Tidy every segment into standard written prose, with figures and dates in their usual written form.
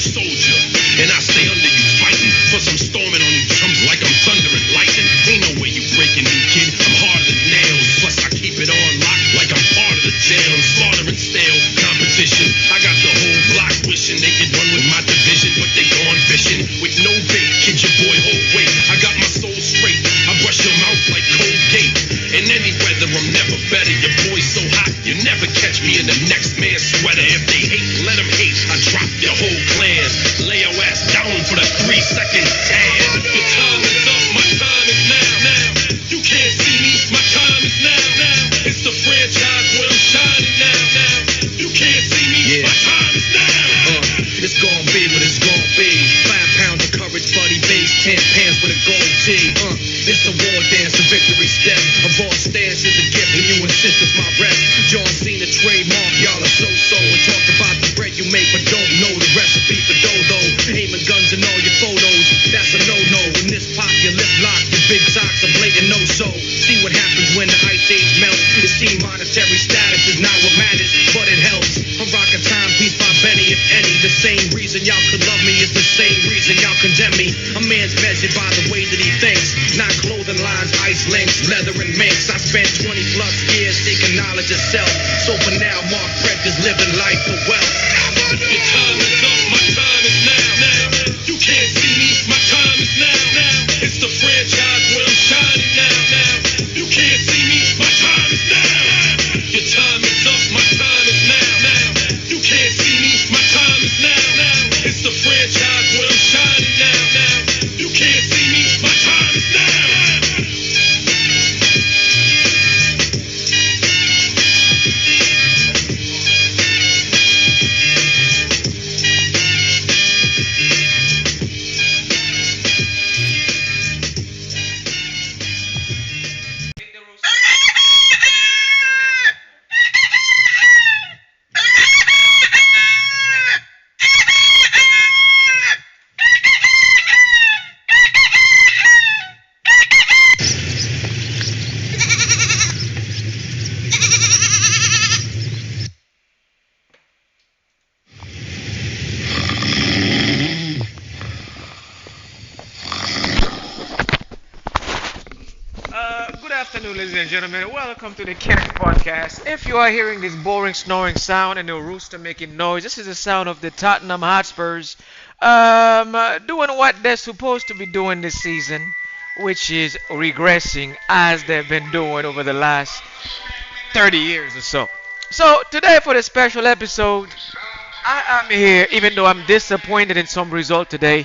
soldier, and I stay under you fighting. Plus I'm storming on you chumps like I'm thunder and lightning. Ain't no way you breaking me, kid. I'm harder than nails. Plus I keep it on lock like I'm part of the jail. I'm slaughtering stale competition. I got the whole block wishing they could run with my division, but they gone fishing with no bait. Kid, your boy hold weight. I got my soul straight. I brush your mouth like Colgate. In any weather, I'm never better. Your boy's so hot, you never catch me in the next man's sweater. If they hate, let them hate. I drop your whole clan. Lay your ass down for the 3-second tan. Your time is up, my time is now. You can't see me, my time is now. It's the franchise where I'm shining now. You can't see me, my time is now. It's gon' be what it's gon' be. 5 pounds of courage, buddy, base 10 pants with a gold tee. It's a war dance, a victory step. A raw stance is a gift, and you insist it's my rep. John Cena trademark, y'all are so-so. And talk about the bread you make, but don't know the recipe for dodo. Aiming guns in all your photos, that's a no-no. In this pop, your lip lock, your big socks are blatant no-so. See what happens when the ice age melts. You see monetary status is not what matters, but it helps. I'm rocking timepiece by Benny, if any. The same reason y'all could love me is the same reason y'all condemn me. A man's measured by the way that he thinks, not clothing lines, ice links, leather and minks. I spent 20 plus years seeking knowledge of self. So for now, Mark Fred is living life for wealth. Your time is up, my time is now. You can't see me, my time is now. It's the franchise where I'm shining now. You can't see me, my time is now. Your time is up, my time is now. You can't see me, my time is now. It's the franchise where I'm shining now. You can't see me, my time is now. Ladies and gentlemen, welcome to the Spod-Cast. If you are hearing this boring snoring sound and the rooster making noise, this is the sound of the Tottenham Hotspurs doing what they're supposed to be doing this season, which is regressing as they've been doing over the last 30 years or so. So today for the special episode, I am here, even though I'm disappointed in some result today,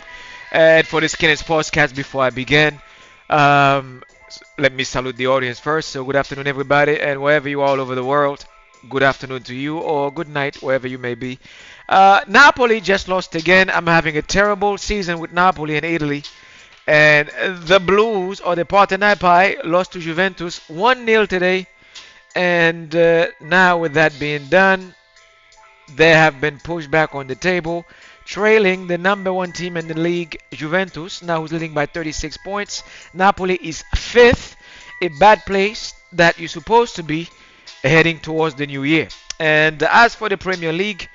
for the Spod-Cast before I begin. Let me salute the audience first. So good afternoon, everybody, and wherever you are all over the world, good afternoon to you, or good night, wherever you may be. Napoli just lost again. I'm having a terrible season with Napoli in Italy. And the Blues, or the Partenope, lost to Juventus 1-0 today. And now with that being done, they have been pushed back on the table, trailing the number one team in the league, Juventus, now who's leading by 36 points. Napoli is 5th, a bad place that you're supposed to be heading towards the new year. And as for the Premier League,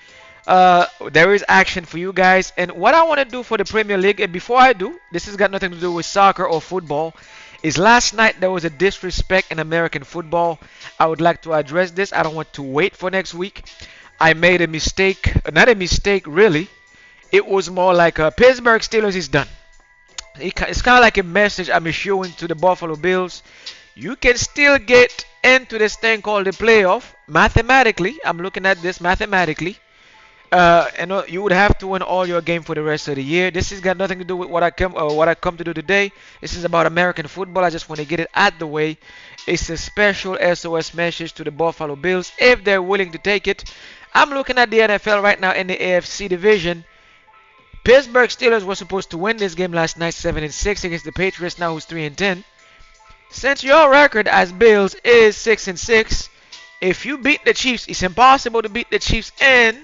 there is action for you guys. And what I want to do for the Premier League, and before I do, this has got nothing to do with soccer or football, is last night there was a disrespect in American football. I would like to address this. I don't want to wait for next week. I made a mistake, not a mistake really. It was more like Pittsburgh Steelers is done. It's kind of like a message I'm issuing to the Buffalo Bills. You can still get into this thing called the playoff mathematically. I'm looking at this mathematically. And you would have to win all your game for the rest of the year. This has got nothing to do with what I come to do today. This is about American football. I just want to get it out the way. It's a special SOS message to the Buffalo Bills if they're willing to take it. I'm looking at the NFL right now in the AFC division. Pittsburgh Steelers were supposed to win this game last night, 7-6 against the Patriots, now who's 3-10. Since your record as Bills is 6-6, if you beat the Chiefs, it's impossible to beat the Chiefs in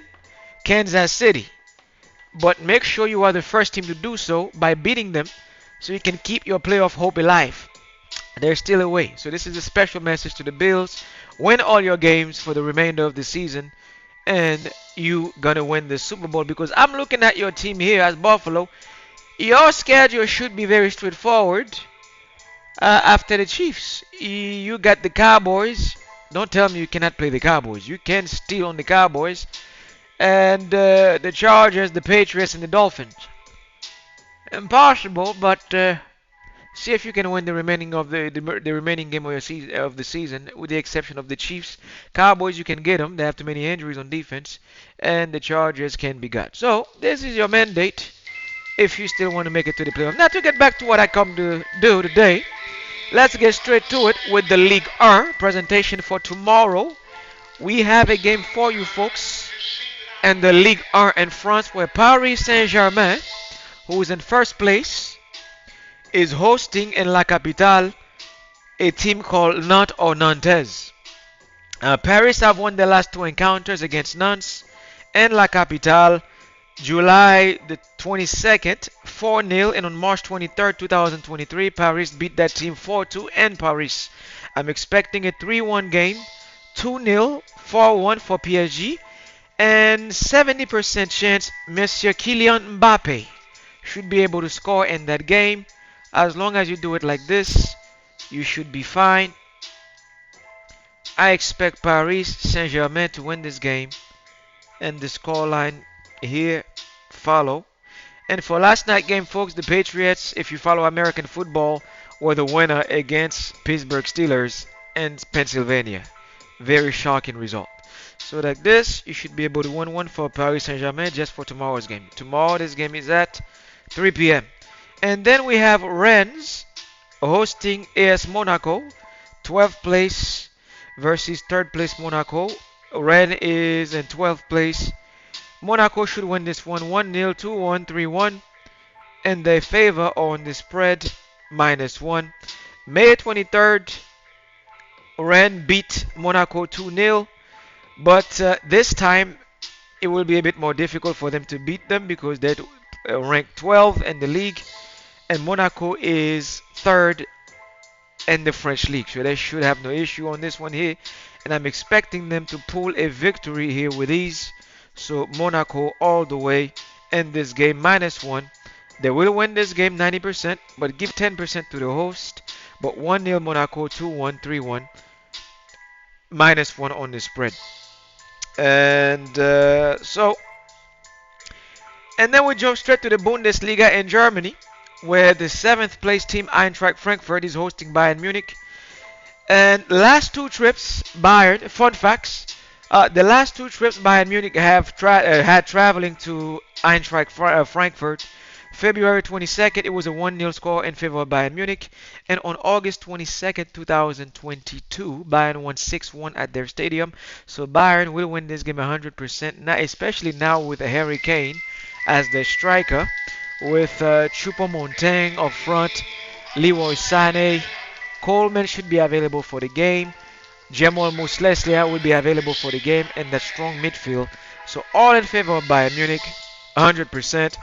Kansas City. But make sure you are the first team to do so by beating them, so you can keep your playoff hope alive. They're still away. So this is a special message to the Bills. Win all your games for the remainder of the season. and you gonna win the Super Bowl. Because I'm looking at your team here as Buffalo. Your schedule should be very straightforward. After the Chiefs, you got the Cowboys. Don't tell me you cannot play the Cowboys. You can steal on the Cowboys and the Chargers, the Patriots, and the Dolphins. Impossible, but see if you can win the remaining of the remaining game of, of the season, with the exception of the Chiefs. Cowboys, you can get them. They have too many injuries on defense, and the Chargers can be got. So this is your mandate if you still want to make it to the playoffs. Now to get back to what I come to do today, let's get straight to it with the Ligue 1 presentation for tomorrow. We have a game for you folks and the Ligue 1 in France, where Paris Saint-Germain, who is in first place, is hosting in La Capitale a team called Nantes or Nantes. Paris have won their last two encounters against Nantes and La Capitale, July the 22nd, 4-0, and on March 23rd, 2023, Paris beat that team 4-2 in Paris. I'm expecting a 3-1 game, 2-0, 4-1 for PSG, and 70% chance Monsieur Kylian Mbappe should be able to score in that game. As long as you do it like this, you should be fine. I expect Paris Saint-Germain to win this game, and the scoreline here follow. And for last night game, folks, the Patriots, if you follow American football, were the winner against Pittsburgh Steelers in Pennsylvania. Very shocking result. So like this, you should be able to win one for Paris Saint-Germain just for tomorrow's game. Tomorrow, this game is at 3 p.m. And then we have Rennes hosting AS Monaco, 12th place versus 3rd place Monaco. Rennes is in 12th place. Monaco should win this one 1-0, 2-1, 3-1. And they favor on the spread -1. May 23rd, Rennes beat Monaco 2-0. But this time it will be a bit more difficult for them to beat them because they're ranked 12 in the league, and Monaco is 3rd in the French league. So they should have no issue on this one here. And I'm expecting them to pull a victory here with ease. So Monaco all the way in this game -1. They will win this game 90%, but give 10% to the host. But 1-0 Monaco, 2-1, 3-1, -1 on the spread. And and then we jump straight to the Bundesliga in Germany, where the 7th place team Eintracht Frankfurt is hosting Bayern Munich. And last two trips, Bayern, fun facts, the last two trips Bayern Munich have had traveling to Eintracht Frankfurt. February 22nd, it was a 1-0 score in favor of Bayern Munich. And on August 22nd, 2022, Bayern won 6-1 at their stadium. So Bayern will win this game 100%, now, especially now with Harry Kane as the striker, with Choupo-Moting up front, Leroy Sané. Coleman should be available for the game. Jamal Musiala will be available for the game, and that strong midfield. So all in favor of Bayern Munich, 100%.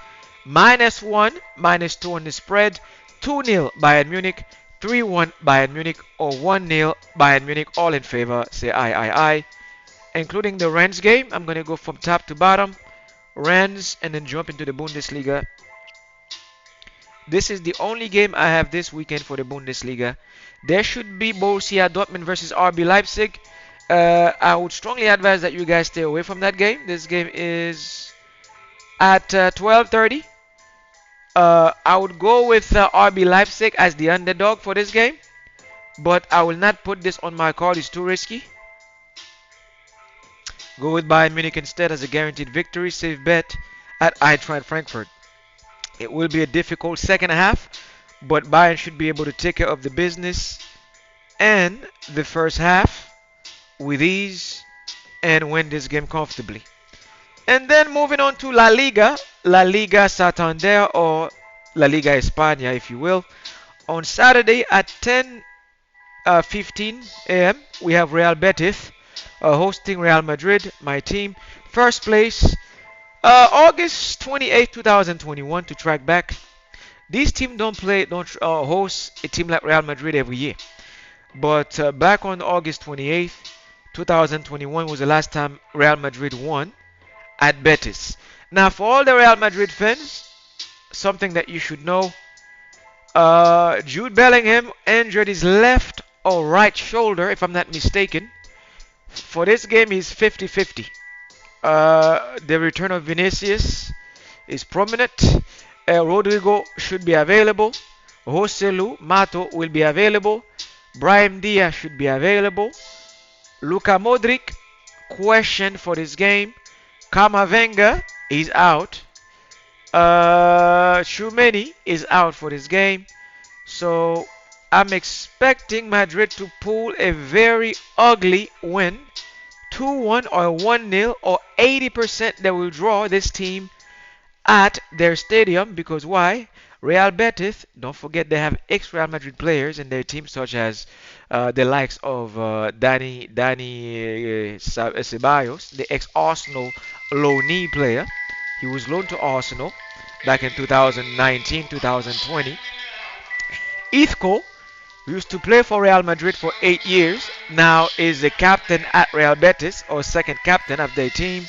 -1, -2 on the spread, 2-0 Bayern Munich, 3-1 Bayern Munich, or 1-0 Bayern Munich, all in favor. Say aye. Including the Rennes game, I'm going to go from top to bottom. Rennes, and then jump into the Bundesliga. This is the only game I have this weekend for the Bundesliga. There should be Borussia Dortmund versus RB Leipzig. I would strongly advise that you guys stay away from that game. This game is at 12:30. I would go with RB Leipzig as the underdog for this game, but I will not put this on my card. It's too risky. Go with Bayern Munich instead as a guaranteed victory. Safe bet at Eintracht Frankfurt. It will be a difficult second half, but Bayern should be able to take care of the business and the first half with ease and win this game comfortably. And then moving on to La Liga, La Liga Santander, or La Liga España, if you will. On Saturday at 10:15 a.m., we have Real Betis hosting Real Madrid, my team. First place, August 28, 2021, to track back. These teams don't host a team like Real Madrid every year. But back on August 28th, 2021 was the last time Real Madrid won at Betis. Now, for all the Real Madrid fans, something that you should know, Jude Bellingham injured his left or right shoulder, if I'm not mistaken. For this game, he's 50-50. The return of Vinicius is prominent. Rodrigo should be available. Joselu Mato will be available. Brahim Diaz should be available. Luka Modric, question for this game. Kamavinga is out. Tchouameni is out for this game. So I'm expecting Madrid to pull a very ugly win. 2-1 or 1-0 or 80% they will draw this team at their stadium, because why? Real Betis, don't forget they have ex-Real Madrid players in their team, such as the likes of Dani Ceballos, the ex-Arsenal loanee player. He was loaned to Arsenal back in 2019, 2020. Isco used to play for Real Madrid for 8 years, now is the captain at Real Betis, or second captain of their team.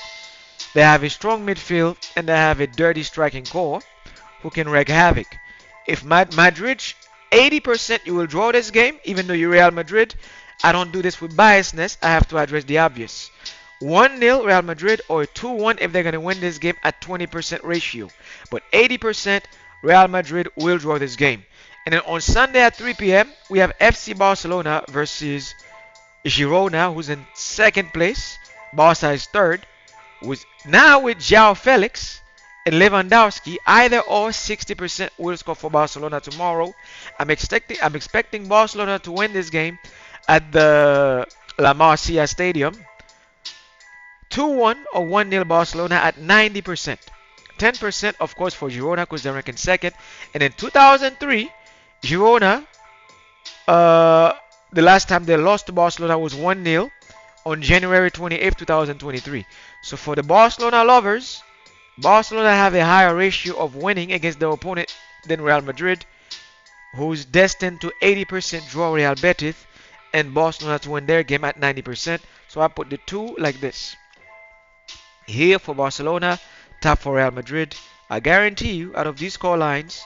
They have a strong midfield and they have a dirty striking core who can wreak havoc. If Madrid 80% you will draw this game, even though you're Real Madrid, I don't do this with biasness, I have to address the obvious. 1-0 Real Madrid or 2-1 if they're going to win this game at 20% ratio. But 80% Real Madrid will draw this game. And then on Sunday at 3 p.m., we have FC Barcelona versus Girona, who's in second place. Barca is third. Now with João Felix and Lewandowski, either or 60% will score for Barcelona tomorrow. I'm expecting Barcelona to win this game at the La Masia Stadium. 2-1 or 1-0 Barcelona at 90%. 10% of course for Girona because they're ranking second. And in 2003, Girona, the last time they lost to Barcelona was 1-0 on January 28, 2023. So for the Barcelona lovers, Barcelona have a higher ratio of winning against their opponent than Real Madrid, who's destined to 80% draw Real Betis, and Barcelona to win their game at 90%. So I put the two like this. Here for Barcelona, top for Real Madrid. I guarantee you, out of these score lines,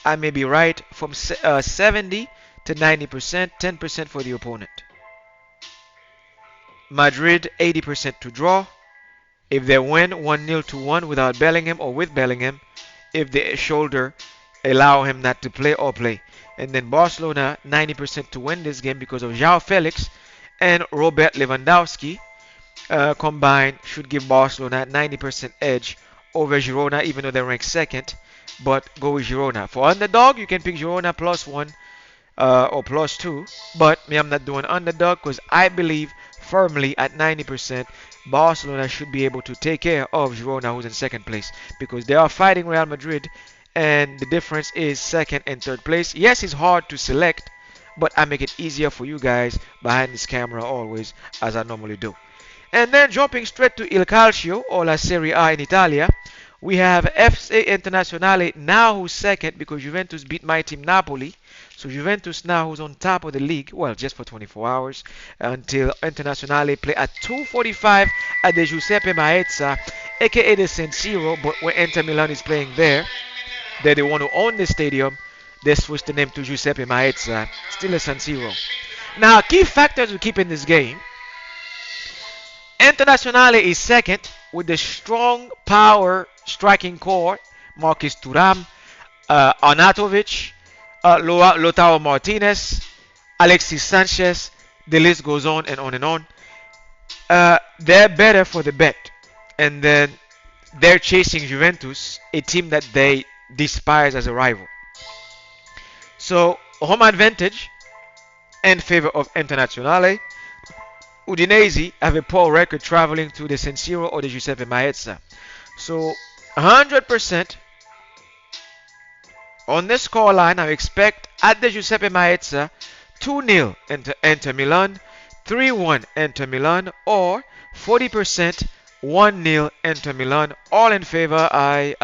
I may be right from 70 to 90%, 10% for the opponent. Madrid 80% to draw. If they win 1-0 to 1 without Bellingham or with Bellingham, if the shoulder allow him not to play or play. And then Barcelona 90% to win this game because of João Felix and Robert Lewandowski combined should give Barcelona 90% edge over Girona, even though they rank second. But go with Girona. For underdog, you can pick Girona +1 or +2. But me, I'm not doing underdog because I believe firmly at 90% Barcelona should be able to take care of Girona, who's in second place, because they are fighting Real Madrid and the difference is second and third place. Yes, it's hard to select, but I make it easier for you guys behind this camera always, as I normally do. And then jumping straight to Il Calcio, or La Serie A in Italia, we have FC Internazionale now who's second because Juventus beat my team Napoli. So Juventus now who's on top of the league, well, just for 24 hours until Internazionale play at 2:45 at the Giuseppe Meazza, aka the San Siro, but when Inter Milan is playing there, they're the one who own the stadium. They switched the name to Giuseppe Meazza, still a San Siro. Now, key factors we keep in this game. Internazionale is second with the strong power striking core, Marcus Thuram, Arnautovic, Lautaro Martinez, Alexis Sanchez, the list goes on and on and on. They're better for the bet. And then they're chasing Juventus, a team that they despise as a rival. So, home advantage in favor of Internazionale. Udinese have a poor record traveling to the San Siro or the Giuseppe Meazza. So 100% on the scoreline, I expect at the Giuseppe Meazza 2-0 Inter Milan, 3-1 Inter Milan, or 40% 1-0 Inter Milan. All in favor, I,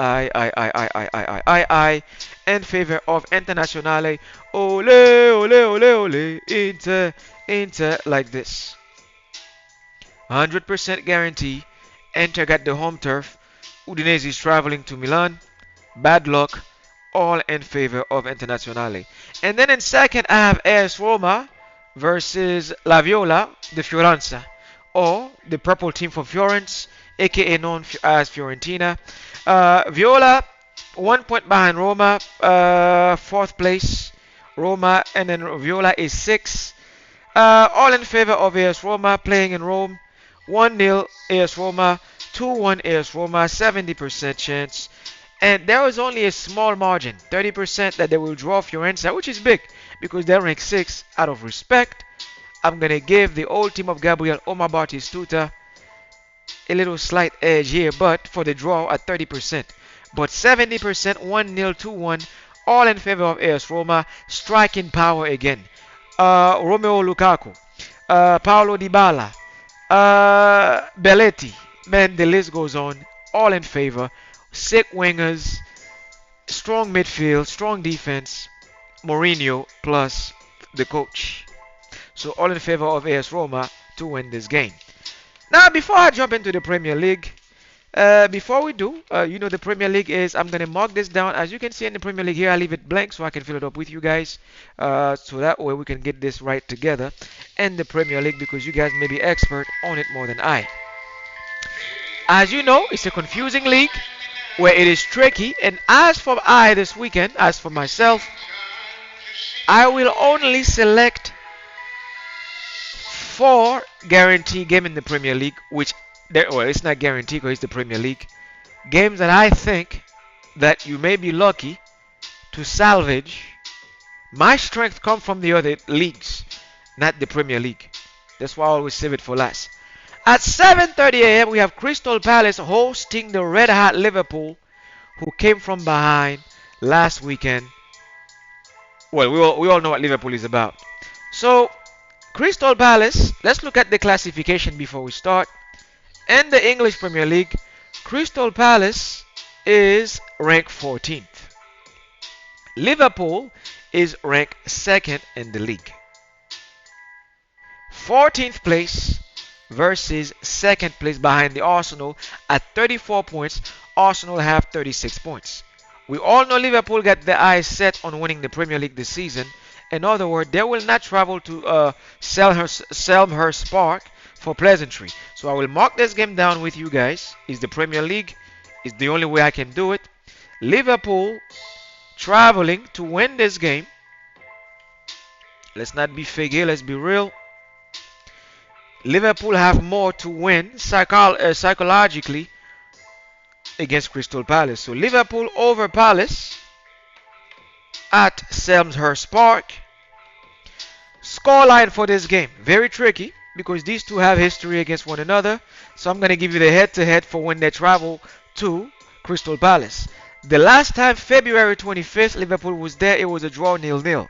in favor of Internazionale. Ole, ole, ole, ole, Inter, like this. 100% guarantee. Enter at the home turf. Udinese is traveling to Milan. Bad luck. All in favor of Internazionale. And then in second, I have AS Roma versus La Viola de Fiorenza, or the purple team from Florence, aka known as Fiorentina. Viola, 1 point behind Roma, fourth place. Roma, and then Viola is sixth. All in favor of AS Roma playing in Rome. 1-0 AS Roma, 2-1 AS Roma, 70% chance. And there was only a small margin, 30% that they will draw Fiorenza, which is big because they're ranked 6. Out of respect, I'm going to give the old team of Gabriel Omar Batistuta a little slight edge here, but for the draw at 30%. But 70%, 1-0, 2-1, all in favor of AS Roma. Striking power again. Romeo Lukaku, Paulo Dybala, Belletti. Man, the list goes on. All in favor. Sick wingers, strong midfield, strong defense. Mourinho plus the coach. So all in favor of AS Roma to win this game. Now, before I jump into the Premier League, before we do, the Premier League is, I'm going to mark this down. As you can see in the Premier League here, I leave it blank so I can fill it up with you guys. So that way we can get this right together. And the Premier League, because you guys may be expert on it more than I. As you know, it's a confusing league where it is tricky. And as for I this weekend, as for myself, I will only select 4 guaranteed game in the Premier League, which well, it's not guaranteed because it's the Premier League. Games that I think that you may be lucky to salvage. My strength comes from the other leagues, not the Premier League. That's why I always save it for last. At 7:30 a.m. we have Crystal Palace hosting the red hot Liverpool, who came from behind last weekend. Well, we all know what Liverpool is about. So, Crystal Palace, let's look at the classification before we start. In the English Premier League, Crystal Palace is ranked 14th. Liverpool is ranked 2nd in the league. 14th place versus 2nd place behind the Arsenal at 34 points. Arsenal have 36 points. We all know Liverpool got their eyes set on winning the Premier League this season. In other words, they will not travel to Selhurst Park for pleasantry. So I will mark this game down with you guys. It's the Premier League. It's the only way I can do it. Liverpool traveling to win this game. Let's not be fake here. Let's be real. Liverpool have more to win psychologically against Crystal Palace. So Liverpool over Palace at Selhurst Park. Scoreline for this game. Very tricky because these two have history against one another. So I'm going to give you the head-to-head for when they travel to Crystal Palace. The last time, February 25th, Liverpool was there, it was a draw 0-0.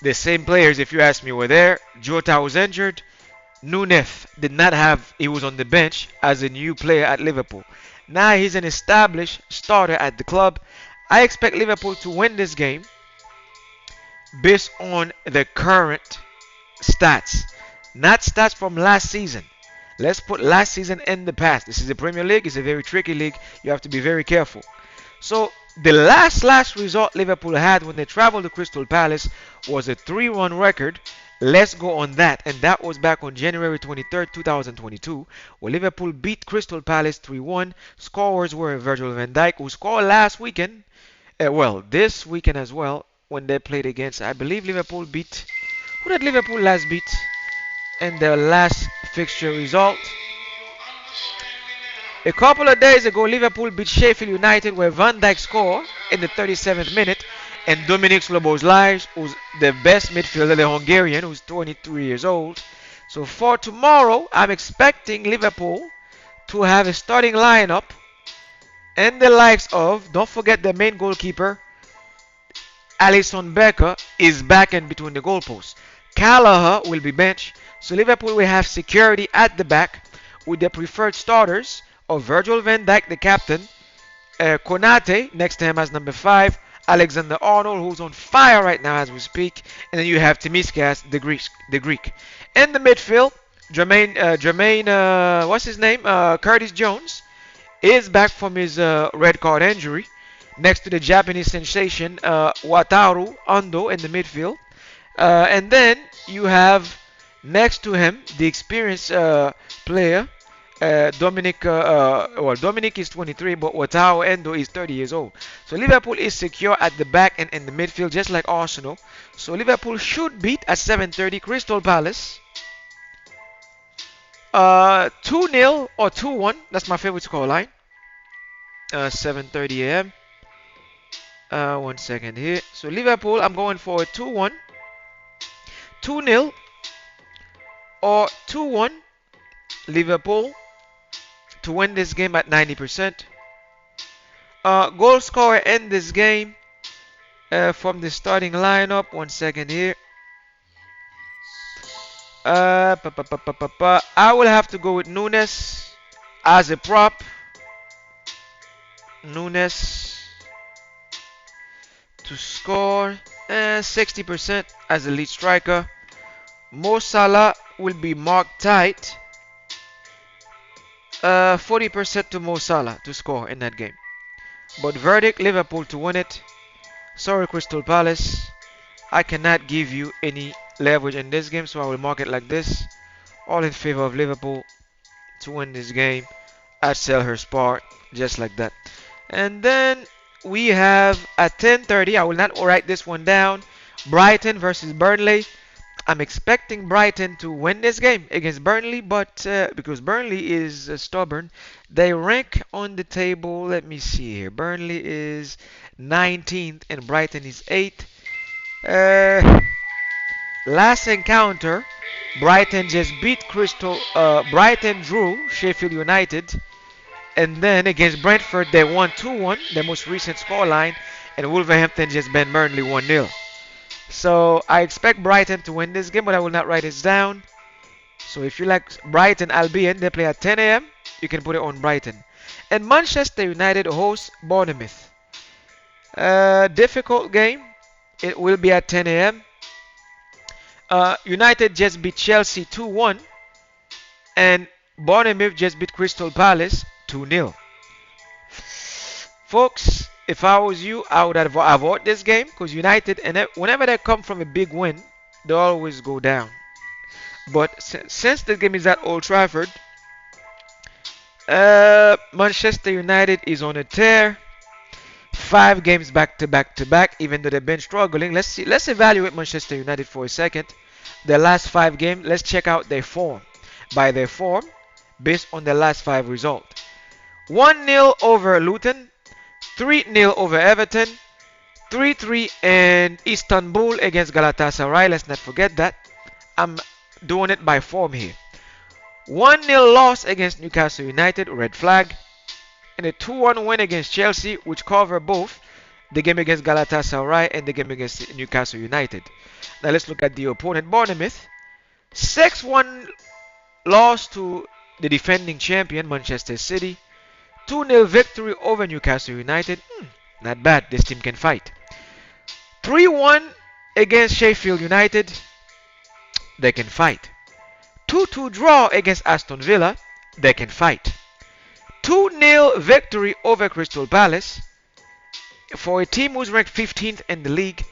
The same players, if you ask me, were there. Jota was injured. Nunez did not have, he was on the bench as a new player at Liverpool. Now he's an established starter at the club. I expect Liverpool to win this game based on the current stats. Not stats from last season. Let's put last season in the past. This is the Premier League. It's a very tricky league. You have to be very careful. So the last result Liverpool had when they traveled to Crystal Palace was a 3-1 record. Let's go on that. And that was back on January 23rd, 2022, where Liverpool beat Crystal Palace 3-1. Scorers were Virgil van Dijk, who scored last weekend. This weekend as well, when they played against, I believe Liverpool beat. Who did Liverpool last beat? And their last fixture result. A couple of days ago, Liverpool beat Sheffield United, where Van Dijk scored in the 37th minute, and Dominic Szoboszlai, who's the best midfielder, the Hungarian, who's 23 years old. So for tomorrow, I'm expecting Liverpool to have a starting lineup and the likes of, don't forget the main goalkeeper, Alisson Becker, is back in between the goalposts. Callagher will be benched. So Liverpool will have security at the back with their preferred starters of Virgil van Dijk, the captain, Konate next to him as number 5, Alexander-Arnold, who's on fire right now as we speak, and then you have Timiskas, the Greek. In the midfield, What's his name? Curtis Jones is back from his red card injury, next to the Japanese sensation Wataru Ando in the midfield. And then you have next to him the experienced player Dominic. Well, Dominic is 23, but Wataru Endo is 30 years old. So Liverpool is secure at the back and in the midfield, just like Arsenal. So Liverpool should beat at 7:30 Crystal Palace 2-0 or 2-1. That's my favorite scoreline. 7:30 a.m. 1 second here. So Liverpool, I'm going for a 2-1, 2-0, or 2-1 Liverpool to win this game at 90%. Goal scorer in this game from the starting lineup. 1 second here. I will have to go with Nunes as a prop. Nunes to score 60% as a lead striker. Mo Salah will be marked tight. 40% to Mo Salah to score in that game. But verdict, Liverpool to win it. Sorry, Crystal Palace. I cannot give you any leverage in this game, so I will mark it like this. All in favor of Liverpool to win this game at Selhurst Park, just like that. And then we have at 10:30, I will not write this one down, Brighton versus Burnley. I'm expecting Brighton to win this game against Burnley, but because Burnley is stubborn, they rank on the table. Let me see here. Burnley is 19th and Brighton is 8th. Last encounter, Brighton just beat Brighton drew Sheffield United, and then against Brentford they won 2-1, the most recent scoreline, and Wolverhampton just beat Burnley 1-0. So I expect Brighton to win this game, but I will not write this down. So if you like Brighton Albion, they play at 10 a.m. You can put it on Brighton. And Manchester United hosts Bournemouth. Difficult game. It will be at 10 a.m. United just beat Chelsea 2-1, and Bournemouth just beat Crystal Palace 2-0. Folks, if I was you, I would avoid this game because United, and whenever they come from a big win, they always go down. But since the game is at Old Trafford, Manchester United is on a tear. 5 games back to back to back, even though they've been struggling. Let's see. Let's evaluate Manchester United for a second. The last 5 games. Let's check out their form. By their form, based on the last 5 results. 1-0 over Luton, 3-0 over Everton, 3-3 in Istanbul against Galatasaray. Let's not forget that. I'm doing it by form here. 1-0 loss against Newcastle United, red flag. And a 2-1 win against Chelsea, which cover both the game against Galatasaray and the game against Newcastle United. Now let's look at the opponent, Bournemouth. 6-1 loss to the defending champion, Manchester City. 2-0 victory over Newcastle United. Not bad, this team can fight. 3-1 against Sheffield United. They can fight. 2-2 draw against Aston Villa. They can fight. 2-0 victory over Crystal Palace. For a team who's ranked 15th in the league,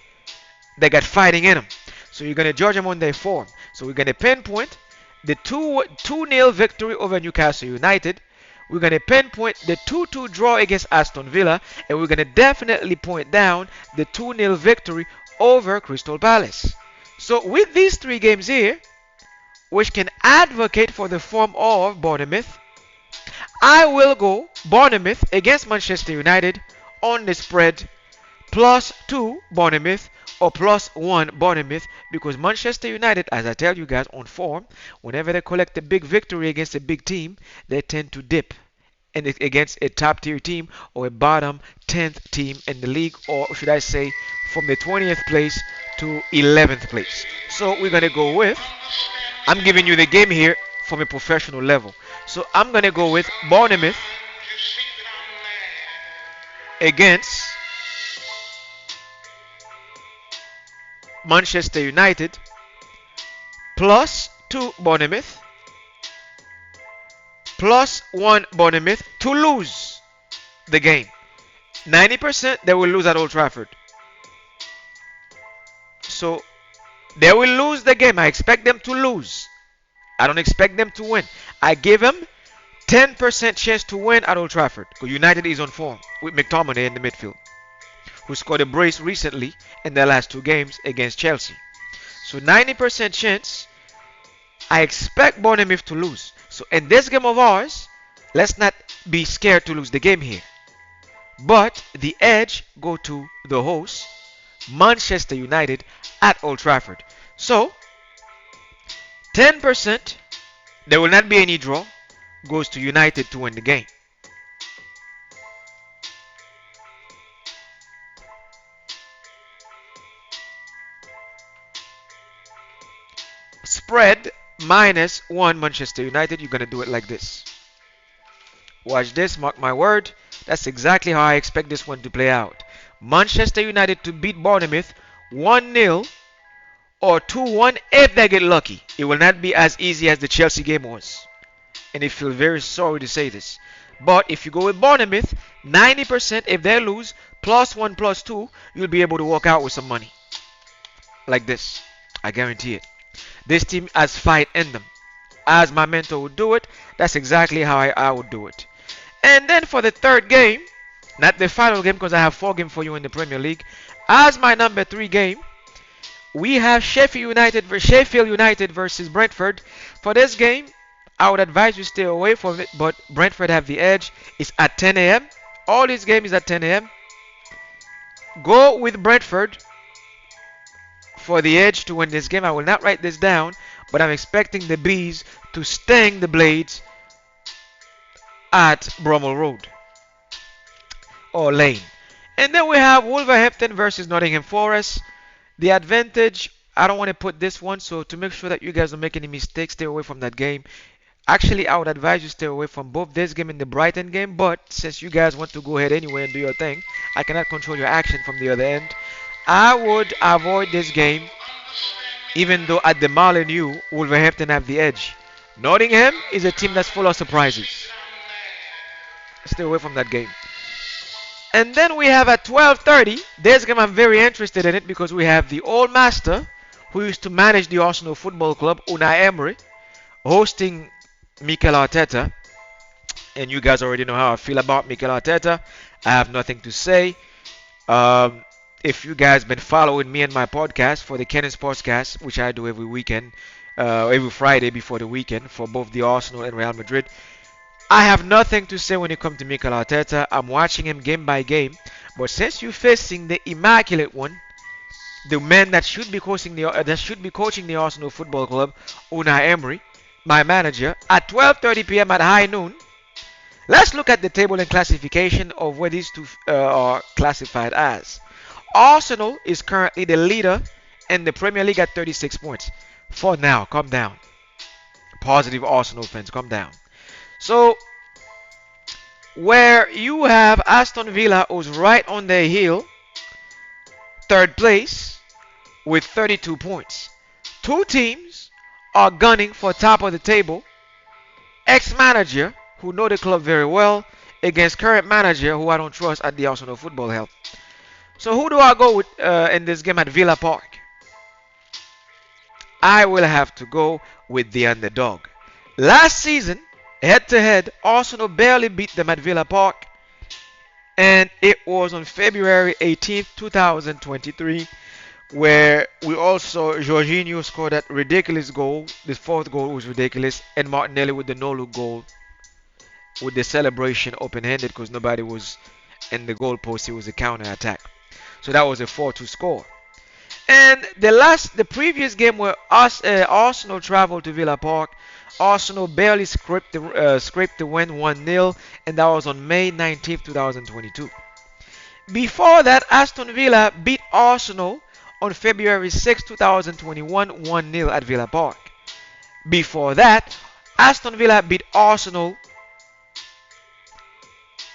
they got fighting in them. So you're going to judge them on their form. So we're going to pinpoint the 2-0 victory over Newcastle United. We're going to pinpoint the 2-2 draw against Aston Villa. And we're going to definitely point down the 2-0 victory over Crystal Palace. So with these 3 games here, which can advocate for the form of Bournemouth, I will go Bournemouth against Manchester United on the spread +2 Bournemouth or +1 Bournemouth, because Manchester United, as I tell you guys, on form, whenever they collect a big victory against a big team, they tend to dip, and against a top tier team or a bottom 10th team in the league, or should I say from the 20th place to 11th place. So we're going to go with, I'm giving you the game here from a professional level. So I'm going to go with Bournemouth against Manchester United +2 Bournemouth plus 1 Bournemouth to lose the game. 90% they will lose at Old Trafford. So they will lose the game. I expect them to lose. I don't expect them to win. I give them 10% chance to win at Old Trafford. Because United is on form with McTominay in the midfield, who scored a brace recently in their last two games against Chelsea. So 90% chance. I expect Bournemouth to lose. So in this game of ours, let's not be scared to lose the game here. But the edge go to the host, Manchester United at Old Trafford. So 10%, there will not be any draw, goes to United to win the game. Spread -1 Manchester United. You're going to do it like this. Watch this, mark my word. That's exactly how I expect this one to play out. Manchester United to beat Bournemouth 1-0 or 2-1 if they get lucky. It will not be as easy as the Chelsea game was. And I feel very sorry to say this. But if you go with Bournemouth, 90% if they lose, +1 +2, you'll be able to walk out with some money. Like this. I guarantee it. This team has fight in them. As my mentor would do it, that's exactly how I would do it. And then for the third game, not the final game because I have 4 games for you in the Premier League. As my number 3 game, we have Sheffield United versus Brentford. For this game, I would advise you stay away from it, but Brentford have the edge. It's at 10 a.m. All these games is at 10 a.m. Go with Brentford for the edge to win this game. I will not write this down, but I'm expecting the Bees to sting the Blades at Brummel Road or Lane. And then we have Wolverhampton versus Nottingham Forest. The advantage, I don't want to put this one, so to make sure that you guys don't make any mistakes, stay away from that game. Actually, I would advise you stay away from both this game and the Brighton game, but since you guys want to go ahead anyway and do your thing, I cannot control your action from the other end. I would avoid this game, even though at the Molineux, Wolverhampton have the edge. Nottingham is a team that's full of surprises. Stay away from that game. And then we have at 12:30, this game I'm very interested in it because we have the old master who used to manage the Arsenal Football Club, Unai Emery, hosting Mikel Arteta. And you guys already know how I feel about Mikel Arteta. I have nothing to say. If you guys been following me and my podcast for the Canon Spod-Cast, which I do every weekend, every Friday before the weekend for both the Arsenal and Real Madrid, I have nothing to say when it comes to Mikel Arteta. I'm watching him game by game. But since you're facing the immaculate one, the man that should be coaching the Arsenal Football Club, Unai Emery, my manager, at 12:30 p.m. at high noon, let's look at the table and classification of where these two are classified as. Arsenal is currently the leader in the Premier League at 36 points. For now, calm down. Positive Arsenal fans, calm down. So, where you have Aston Villa who's right on their heel, third place with 32 points. Two teams are gunning for top of the table. Ex-manager, who know the club very well, against current manager, who I don't trust at the Arsenal Football Help. So who do I go with in this game at Villa Park? I will have to go with the underdog. Last season, head-to-head, Arsenal barely beat them at Villa Park. And it was on February 18th, 2023, where we also, Jorginho scored that ridiculous goal. The fourth goal was ridiculous. And Martinelli with the no-look goal. With the celebration open-handed because nobody was in the goalpost. It was a counter-attack. So that was a 4-2 score. And the previous game where Arsenal traveled to Villa Park, Arsenal barely scraped the win 1-0, and that was on May 19th, 2022. Before that, Aston Villa beat Arsenal on February 6th, 2021, 1-0 at Villa Park. Before that, Aston Villa beat Arsenal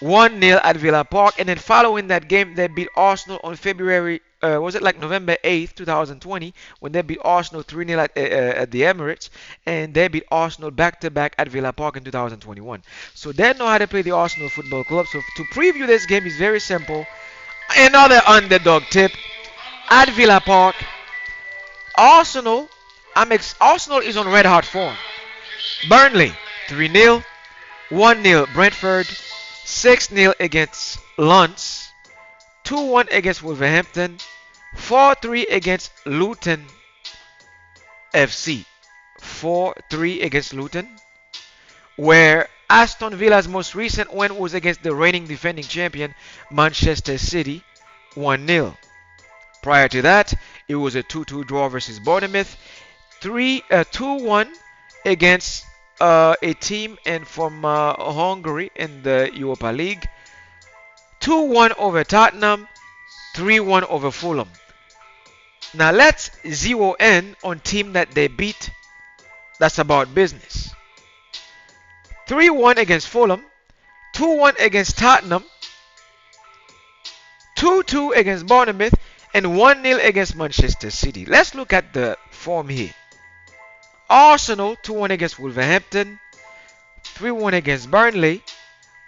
1-0 at Villa Park. And then following that game, they beat Arsenal on February, was it like November 8th, 2020, when they beat Arsenal 3-0 at the Emirates. And they beat Arsenal back to back at Villa Park in 2021. So they know how to play the Arsenal Football Club. So to preview this game is very simple. Another underdog tip at Villa Park. Arsenal, Arsenal is on red hot form. Burnley 3-0, 1-0 Brentford, 6-0 against Lens, 2-1 against Wolverhampton, 4-3 against Luton FC, 4-3 against Luton, where Aston Villa's most recent win was against the reigning defending champion Manchester City, 1-0. Prior to that, it was a 2-2 draw versus Bournemouth, 2-1 against a team from Hungary in the Europa League, 2-1 over Tottenham, 3-1 over Fulham. Now let's zero in on team that they beat. That's about business. 3-1 against Fulham, 2-1 against Tottenham, 2-2 against Bournemouth, and 1-0 against Manchester City. Let's look at the form here. Arsenal 2-1 against Wolverhampton, 3-1 against Burnley,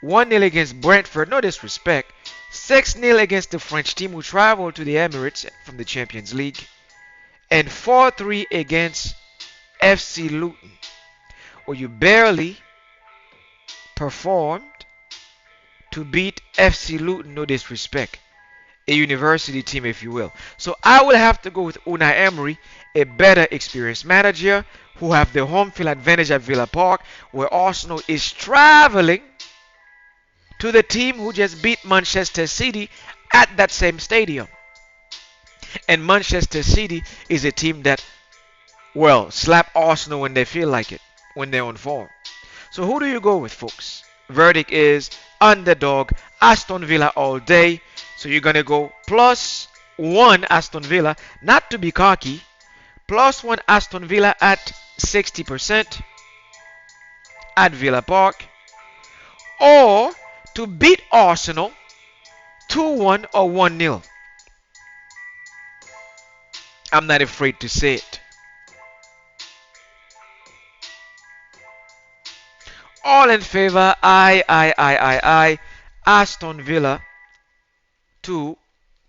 1-0 against Brentford, no disrespect, 6-0 against the French team who traveled to the Emirates from the Champions League, and 4-3 against FC Luton, where you barely performed to beat FC Luton, no disrespect. A university team, if you will. So I will have to go with Unai Emery, a better experienced manager who have the home field advantage at Villa Park, where Arsenal is traveling to the team who just beat Manchester City at that same stadium. And Manchester City is a team that, well, slap Arsenal when they feel like it, when they're on form. So who do you go with, folks? Verdict is underdog, Aston Villa all day. So you're going to go +1 Aston Villa, not to be cocky, +1 Aston Villa at 60% at Villa Park, or to beat Arsenal 2-1 or 1-0. I'm not afraid to say it. All in favor, I, Aston Villa to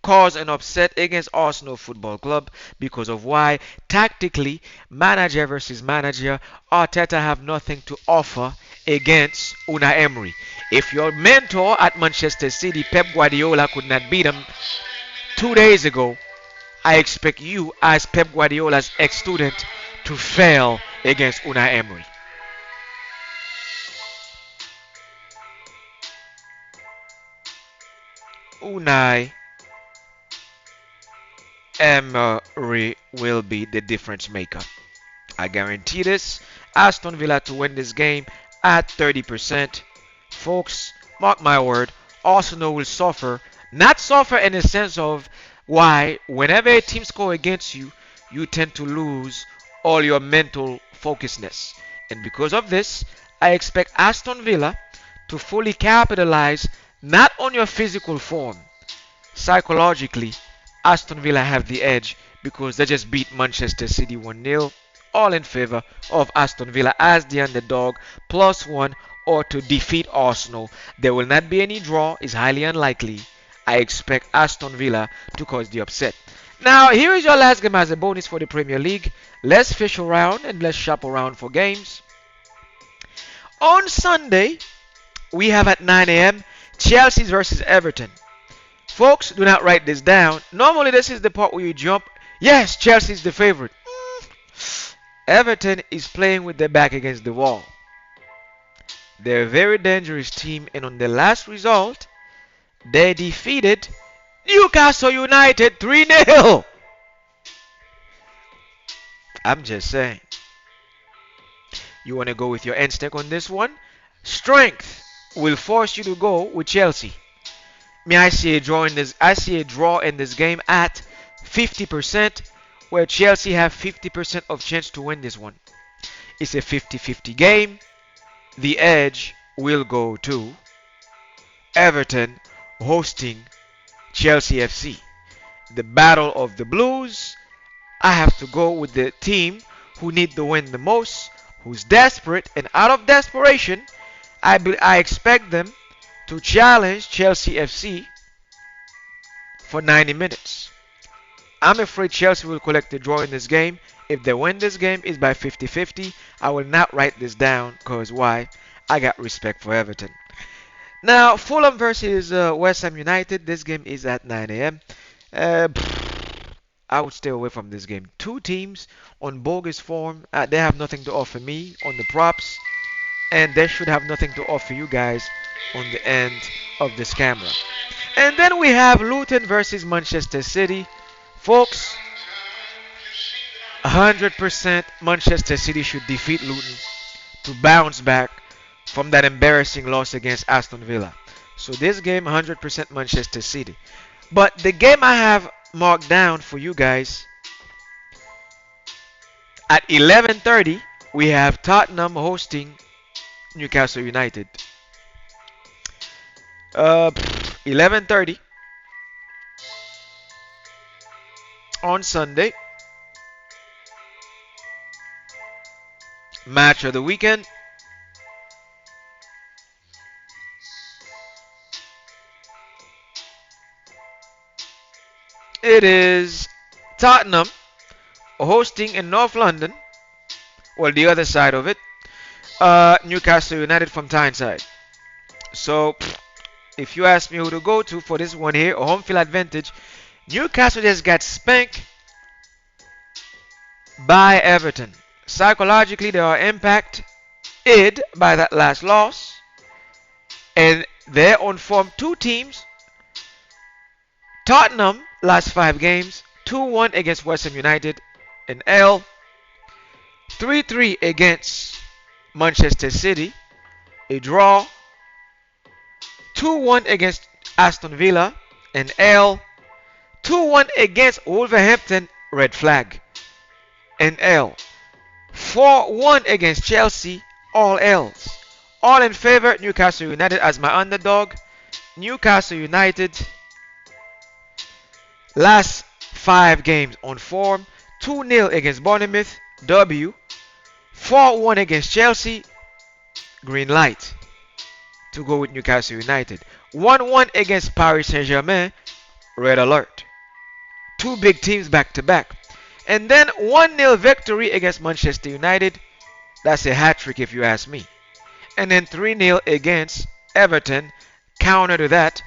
cause an upset against Arsenal Football Club because of why tactically, manager versus manager, Arteta have nothing to offer against Unai Emery. If your mentor at Manchester City, Pep Guardiola, could not beat him 2 days ago, I expect you as Pep Guardiola's ex-student to fail against Unai Emery. Unai Emery will be the difference maker. I guarantee this. Aston Villa to win this game at 30%. Folks, mark my word, Arsenal will suffer. Not suffer in the sense of why whenever a team score against you, you tend to lose all your mental focusedness. And because of this, I expect Aston Villa to fully capitalize not on your physical form. Psychologically, Aston Villa have the edge because they just beat Manchester City 1-0. All in favor of Aston Villa as the underdog, +1, or to defeat Arsenal. There will not be any draw, is highly unlikely. I expect Aston Villa to cause the upset. Now, here is your last game as a bonus for the Premier League. Let's fish around and let's shop around for games. On Sunday, we have at 9 a.m. Chelsea versus Everton. Folks, do not write this down. Normally, this is the part where you jump. Yes, Chelsea is the favorite. Everton is playing with their back against the wall. They're a very dangerous team, and on the last result, they defeated Newcastle United 3-0. I'm just saying. You want to go with your instinct on this one? Strength will force you to go with Chelsea. I see a draw in this game at 50%, where Chelsea have 50% of chance to win this one. It's a 50-50 game. The edge will go to Everton hosting Chelsea FC. The battle of the Blues. I have to go with the team who need the win the most, who's desperate, and out of desperation, I expect them to challenge Chelsea FC for 90 minutes. I'm afraid Chelsea will collect the draw in this game. If they win this game, it's by 50-50. I will not write this down because why? I got respect for Everton. Now, Fulham versus West Ham United. This game is at 9 a.m. Uh, I would stay away from this game. Two teams on bogus form. They have nothing to offer me on the props, and they should have nothing to offer you guys on the end of this camera. And then we have Luton versus Manchester City. Folks, 100% Manchester City should defeat Luton to bounce back from that embarrassing loss against Aston Villa. So this game, 100% Manchester City. But the game I have marked down for you guys at 11:30, we have Tottenham hosting Newcastle United. 11:30 on Sunday. Match of the weekend. It is Tottenham hosting in North London. Well, the other side of it. Newcastle United from Tyneside. So, if you ask me who to go to for this one here, a home field advantage, Newcastle just got spanked by Everton. Psychologically, they are impacted by that last loss. And they're on form. Two teams. Tottenham, last 5 games, 2-1 against West Ham United, an L. 3-3 against Manchester City, a draw. 2-1 against Aston Villa, an L. 2-1 against Wolverhampton, red flag, an L. 4-1 against Chelsea, all L's. All in favor, Newcastle United as my underdog. Newcastle United, last 5 games on form. 2-0 against Bournemouth, W. 4-1 against Chelsea, green light to go with Newcastle United. 1-1 against Paris Saint-Germain, red alert. Two big teams back to back. And then 1-0 victory against Manchester United. That's a hat trick if you ask me. And then 3-0 against Everton, counter to that.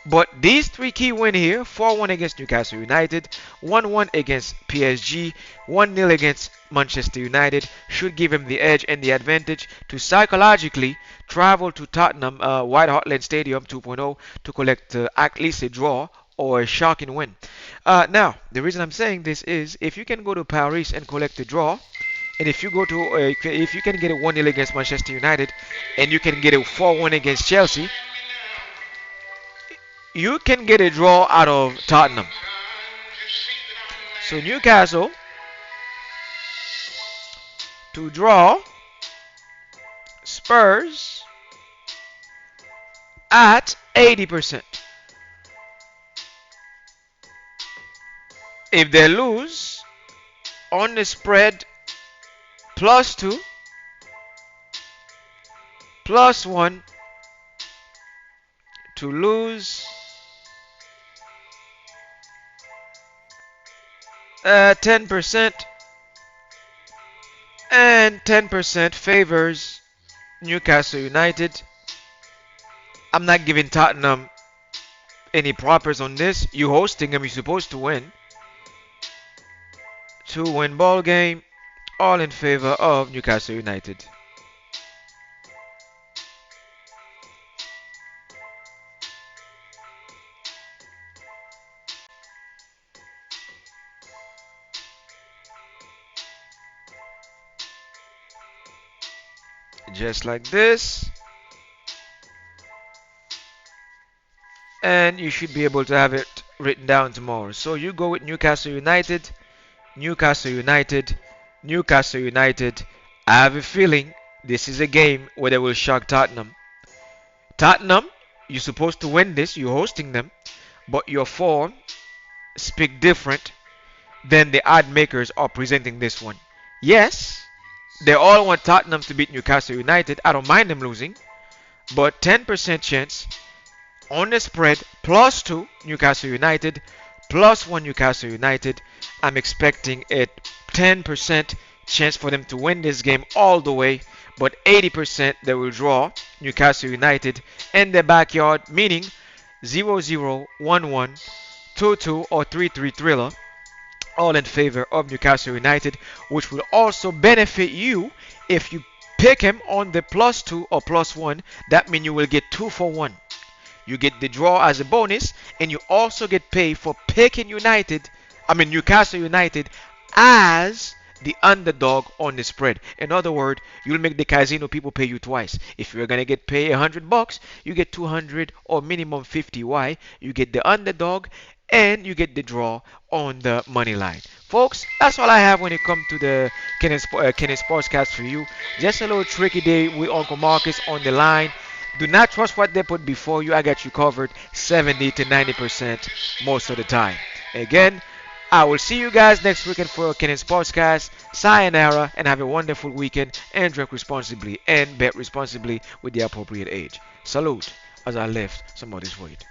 But these 3 key win here, 4-1 against Newcastle United, 1-1 against PSG, 1-0 against Manchester United, should give him the edge and the advantage to psychologically travel to Tottenham White Hart Lane Stadium 2.0 to collect at least a draw or a shocking win. Now, the reason I'm saying this is if you can go to Paris and collect a draw, and if you go to if you can get a 1-0 against Manchester United and you can get a 4-1 against Chelsea, you can get a draw out of Tottenham. So Newcastle to draw Spurs at 80%. If they lose on the spread, +2, +1 to lose, 10%, and 10% favors Newcastle United. I'm not giving Tottenham any propers on this. You hosting them, you're supposed to win. 2-win ball game, all in favor of Newcastle United. Just like this. And you should be able to have it written down tomorrow. So you go with Newcastle United, Newcastle United, Newcastle United. I have a feeling this is a game where they will shock Tottenham. Tottenham You're supposed to win this. You're hosting them, but your form speak different than the odd makers are presenting this one. Yes, they all want Tottenham to beat Newcastle United. I don't mind them losing, but 10% chance on the spread plus 2 Newcastle United plus 1 Newcastle United. I'm expecting a 10% chance for them to win this game all the way, but 80% they will draw Newcastle United in their backyard, meaning 0-0, 1-1, 2-2, or 3-3 thriller, all in favor of Newcastle United, which will also benefit you if you pick him on the plus 2 or plus 1. That means you will get 2 for 1. You get the draw as a bonus, and you also get paid for picking Newcastle United as the underdog on the spread. In other words, you'll make the casino people pay you twice. If you're gonna get paid $100, you get 200 or minimum 50. Why? You get the underdog and you get the draw on the money line. Folks, that's all I have when it comes to the Kenny Sportscast for you. Just a little tricky day with Uncle Marcus on the line. Do not trust what they put before you. I got you covered 70 to 90% most of the time. Again, I will see you guys next weekend for Kenny Sportscast. Sayonara and have a wonderful weekend. And drink responsibly and bet responsibly with the appropriate age. Salute as I lift some of this weight.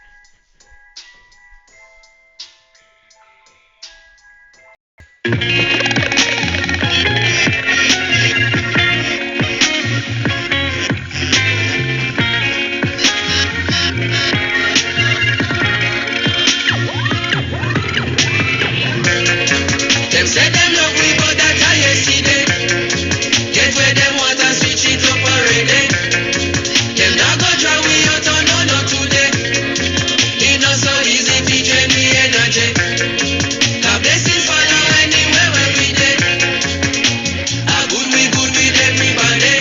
Them say them love we, but that I yesterday. Get where them want and switch it up already. Them not go try we out on no today. It not so easy to drain me energy. God blessings follow anywhere where we dey. A good with everybody.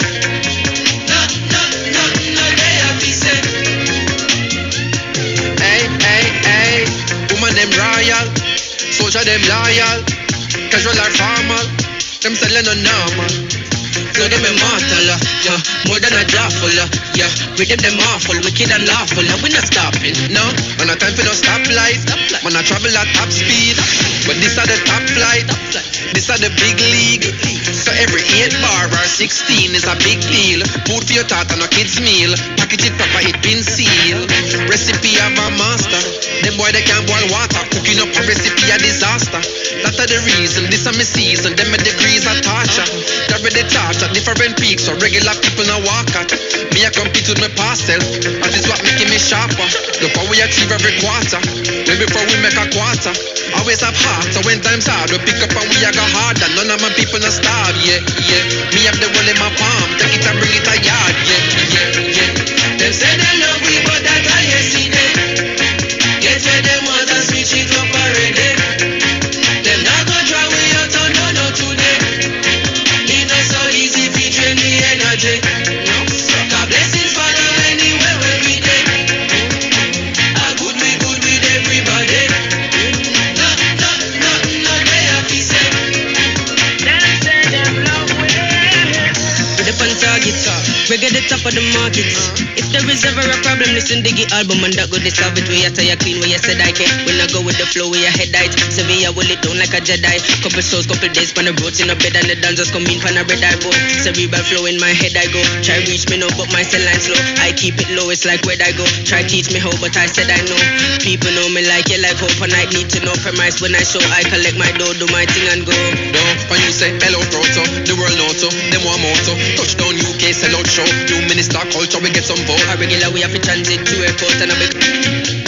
No, they have to say. Hey, woman them royal, soldier them loyal. Casual or formal, them selling no normal. Flow them immortal, yeah, more than a jawful, yeah. With them awful, wicked and lawful, we not stopping, no. Man a time for no stoplight, man a travel at top speed. But this are the top flight, this are the big league. So every 8 bar or 16 is a big deal. Food for your tata, no kids meal. Package it proper, it been sealed. Recipe of a master. Them boy they can't boil water. Cooking up a recipe a disaster. That are the reason, this are my season. Them my degrees are torture. That the torture, different peaks. So regular people now walk at. Me I compete with my past self. And this what making me sharper. Look how we achieve every quarter. Way before we make a quarter. Always have heart, so when times hard, we pick up and we a go harder. None of my people no starve, yeah. Me have the one in my palm, take it and bring it a yard, yeah. Them say they love we, but that I yesterday. Get where them want and switch it up already. Them not go try we out on no today. It not so easy to drain the energy. God blessings follow anywhere where we dey. A good with everybody. Reggae the top of the market. If there is ever a problem, listen Diggy album and that go to solve it. Where you say you clean, where you said I can. When I go with the flow, where your head height. Sevilla will it down like a Jedi. Couple souls, couple days, pan the roads in a bed and the dancers come in pan a red eye bow. Cerebral flow in my head I go. Try reach me now, but my cell line slow. I keep it low, it's like where I go. Try teach me how, but I said I know. People know me like you like hope, and I need to know premise when I show. I collect my dough, do my thing and go. When you say hello, proto, the world auto, them one moto. Touchdown UK, sell out show. 2 minutes star culture, we get some vote. A regular we have to transit to airport and a bit.